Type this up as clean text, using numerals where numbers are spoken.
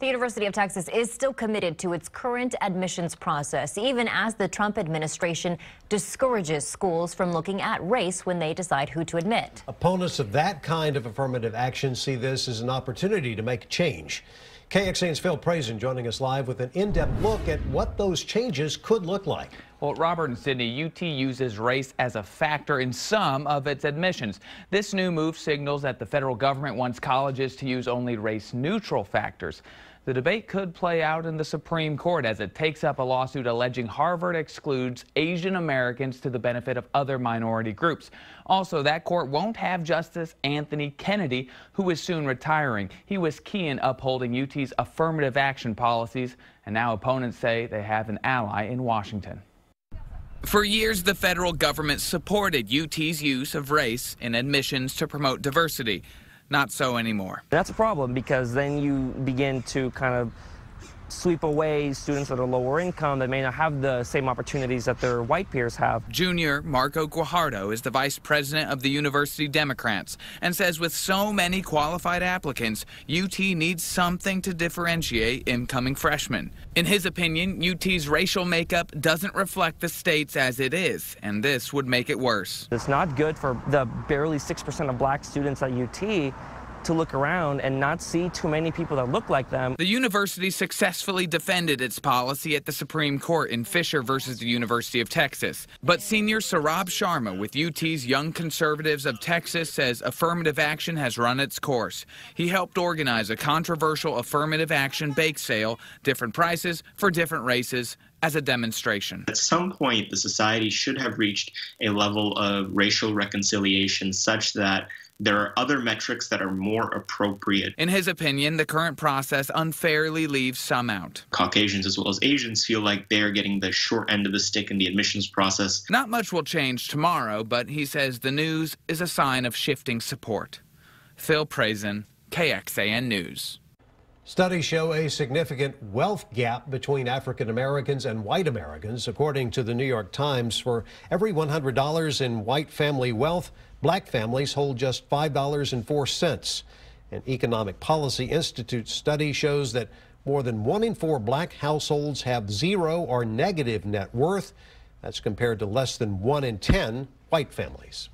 The University of Texas is still committed to its current admissions process, even as the Trump administration discourages schools from looking at race when they decide who to admit. Opponents of that kind of affirmative action see this as an opportunity to make change. KXAN's Phil Prazen joining us live with an in-depth look at what those changes could look like. Well, Robert and Sydney, UT uses race as a factor in some of its admissions. This new move signals that the federal government wants colleges to use only race-neutral factors. The debate could play out in the Supreme Court as it takes up a lawsuit alleging Harvard excludes Asian Americans to the benefit of other minority groups. Also, that court won't have Justice Anthony Kennedy, who is soon retiring. He was key in upholding UT's affirmative action policies, and now opponents say they have an ally in Washington. For years, the federal government supported UT's use of race in admissions to promote diversity. Not so anymore. That's a problem because then you begin to kind of sweep away students that are lower income that may not have the same opportunities that their white peers have. Junior Marco Guajardo is the vice president of the University Democrats and says with so many qualified applicants, UT needs something to differentiate incoming freshmen. In his opinion, UT's racial makeup doesn't reflect the state's as it is, and this would make it worse. It's not good for the barely 6% of black students at UT to look around and not see too many people that look like them. The university successfully defended its policy at the Supreme Court in Fisher versus the University of Texas. But senior Sarab Sharma with UT's Young Conservatives of Texas says affirmative action has run its course. He helped organize a controversial affirmative action bake sale, different prices for different races, as a demonstration. At some point, the society should have reached a level of racial reconciliation such that there are other metrics that are more appropriate. In his opinion, the current process unfairly leaves some out. Caucasians as well as Asians feel like they're getting the short end of the stick in the admissions process. Not much will change tomorrow, but he says the news is a sign of shifting support. Phil Prazen, KXAN News. Studies show a significant wealth gap between African Americans and white Americans. According to the New York Times, for every $100 in white family wealth, black families hold just $5.04. An Economic Policy Institute study shows that more than 1 in 4 black households have 0 or negative net worth. That's compared to less than 1 in 10 white families.